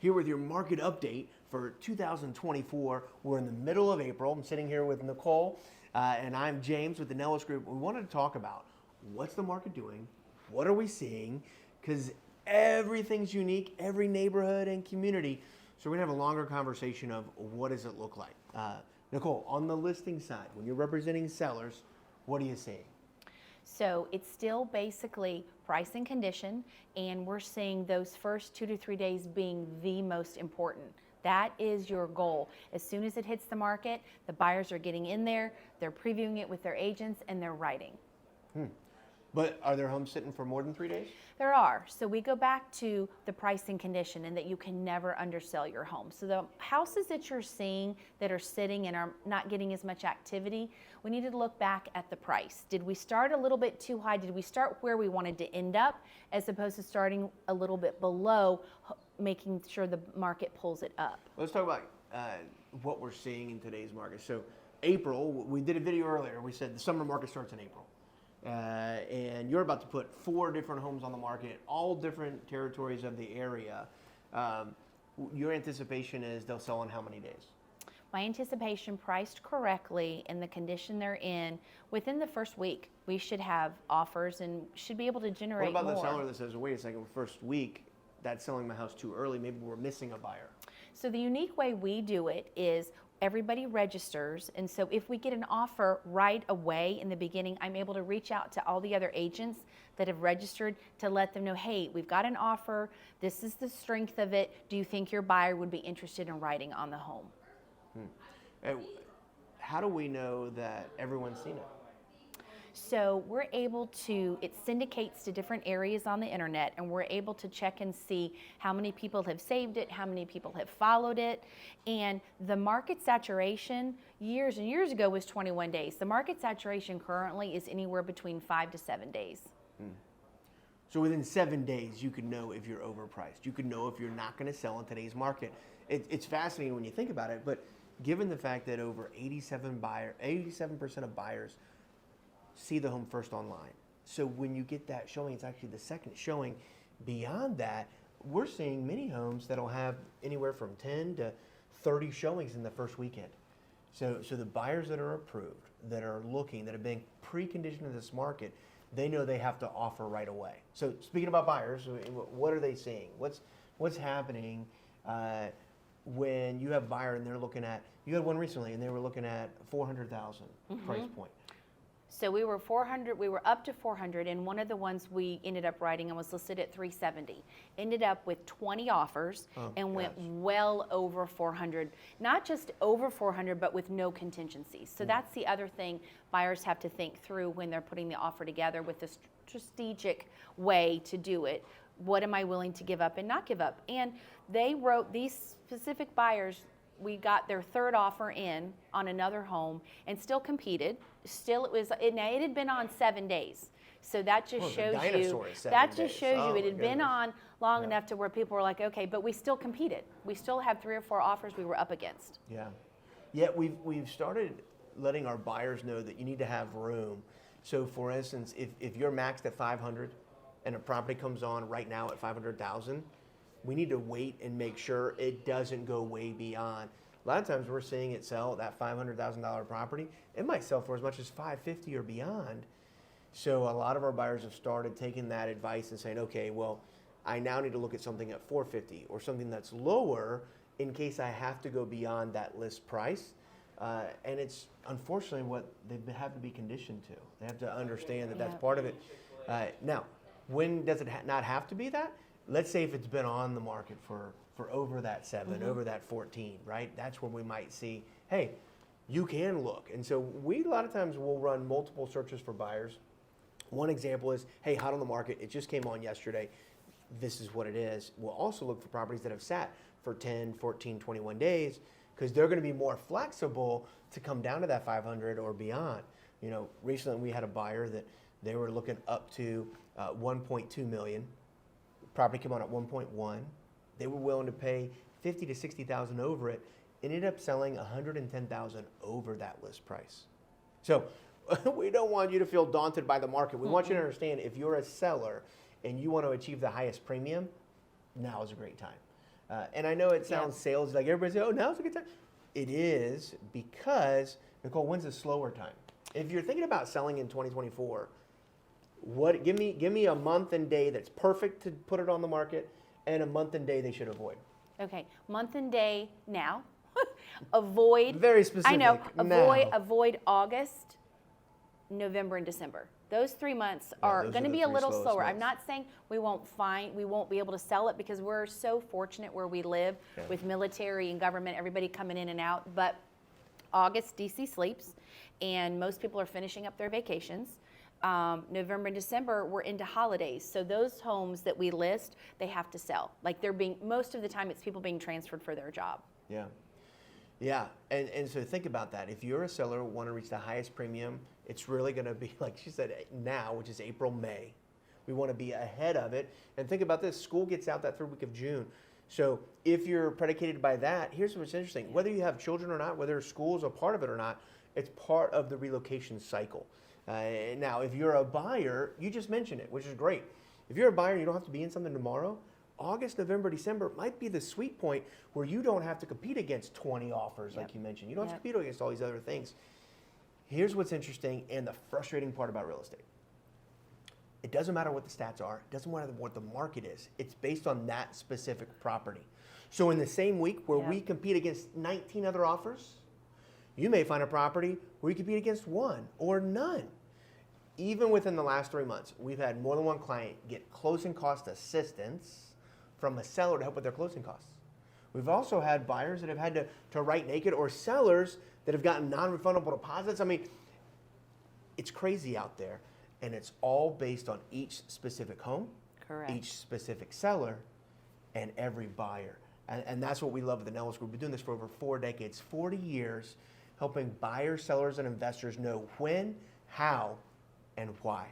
here with your market update for 2024. We're in the middle of April. I'm sitting here with Nicole, and I'm James with the Nellis Group. We wanted to talk about what's the market doing, what are we seeing, because everything's unique, every neighborhood and community. So we're going to have a longer conversation of what does it look like. Nicole, on the listing side, when you're representing sellers, what are you seeing? So it's still basically price and condition, and we're seeing those first 2 to 3 days being the most important. That is your goal. As soon as it hits the market, the buyers are getting in there, they're previewing it with their agents, and they're writing. But are there homes sitting for more than 3 days? There are. So we go back to the price and condition, and that you can never undersell your home. So the houses that you're seeing that are sitting and are not getting as much activity, we need to look back at the price. Did we start a little bit too high? Did we start where we wanted to end up, as opposed to starting a little bit below, making sure the market pulls it up? Let's talk about what we're seeing in today's market. So April, we did a video earlier. We said the summer market starts in April. And you're about to put 4 different homes on the market, all different territories of the area. Your anticipation is they'll sell in how many days? My anticipation, priced correctly in the condition they're in, within the first week, we should have offers and should be able to generate more. What about the seller that says, wait a second, first week, that's selling my house too early, maybe we're missing a buyer? So the unique way we do it is everybody registers, and so if we get an offer right away in the beginning, I'm able to reach out to all the other agents that have registered to let them know, hey, we've got an offer, this is the strength of it, do you think your buyer would be interested in writing on the home? How do we know that everyone's seen it? So we're able to, it syndicates to different areas on the internet, and we're able to check and see how many people have saved it, how many people have followed it. And the market saturation years and years ago was 21 days. The market saturation currently is anywhere between 5 to 7 days. So within 7 days, you could know if you're overpriced. You could know if you're not going to sell in today's market. It's fascinating when you think about it, but given the fact that over 87% of buyers see the home first online. So when you get that showing, it's actually the second showing. Beyond that, we're seeing many homes that'll have anywhere from 10 to 30 showings in the first weekend. So the buyers that are approved, that are looking, that have been preconditioned to this market, they know they have to offer right away. So speaking about buyers, what are they seeing? What's happening when you have a buyer and they're looking at, you had one recently and they were looking at 400,000 price point. So we were up to 400, and one of the ones we ended up writing and was listed at 370. Ended up with 20 offers went well over 400. Not just over 400, but with no contingencies. So that's the other thing buyers have to think through when they're putting the offer together, with the strategic way to do it. What am I willing to give up and not give up? And they wrote, these specific buyers, we got their 3rd offer in on another home and still competed. Still, it had been on 7 days. So that just shows you, it had been on long enough to where people were like, okay, but we still competed. We still had 3 or 4 offers we were up against. Yeah. Yet we've started letting our buyers know that you need to have room. So for instance, if you're maxed at 500 and a property comes on right now at 500,000, we need to wait and make sure it doesn't go way beyond. A lot of times we're seeing it sell, that $500,000 property, it might sell for as much as $550,000 or beyond. So a lot of our buyers have started taking that advice and saying, okay, well, I now need to look at something at $450,000 or something that's lower in case I have to go beyond that list price. And it's unfortunately what they have to be conditioned to. They have to understand that that's part of it. Now, when does it not have to be that? Let's say if it's been on the market for over that 7, over that 14, right? That's when we might see, hey, you can look. And so we a lot of times will run multiple searches for buyers. One example is, hey, hot on the market, it just came on yesterday. This is what it is. We'll also look for properties that have sat for 10, 14, 21 days, because they're going to be more flexible to come down to that 500 or beyond. You know, recently we had a buyer that they were looking up to 1.2 million. Property came on at 1.1. They were willing to pay 50 to 60,000 over it. Ended up selling 110,000 over that list price. So we don't want you to feel daunted by the market. We want you to understand, if you're a seller and you want to achieve the highest premium, now is a great time. And I know it sounds sales like everybody says, oh, now's a good time. It is because, Nicole, when's a slower time? If you're thinking about selling in 2024, give me a month and day that's perfect to put it on the market, and a month and day they should avoid. Okay, month and day now. Avoid. Very specific. I know. Now. Avoid August, November, and December. Those 3 months are going to be a little slower. I'm not saying we won't be able to sell it, because we're so fortunate where we live with military and government, everybody coming in and out. But August, DC sleeps, and most people are finishing up their vacations. November and December, we're into holidays. So those homes that we list, they have to sell. Like most of the time it's people being transferred for their job. Yeah. Yeah, and so think about that. If you're a seller who want to reach the highest premium, it's really going to be, like she said, now, which is April, May. We want to be ahead of it. And think about this. School gets out that third week of June. So if you're predicated by that, here's what's interesting. Whether you have children or not, whether school is a part of it or not, it's part of the relocation cycle. Now, if you're a buyer, you just mentioned it, which is great. If you're a buyer and you don't have to be in something tomorrow, August, November, December might be the sweet point where you don't have to compete against 20 offers, like you mentioned. You don't have to compete against all these other things. Here's what's interesting and the frustrating part about real estate. It doesn't matter what the stats are. It doesn't matter what the market is. It's based on that specific property. So in the same week where we compete against 19 other offers, you may find a property where you compete against one or none. Even within the last 3 months, we've had more than one client get closing cost assistance from a seller to help with their closing costs. We've also had buyers that have had to write naked, or sellers that have gotten non-refundable deposits. I mean, it's crazy out there, and it's all based on each specific home, each specific seller, and every buyer. And that's what we love at the Nellis Group. We've been doing this for over 4 decades, 40 years, helping buyers, sellers, and investors know when, how, and why.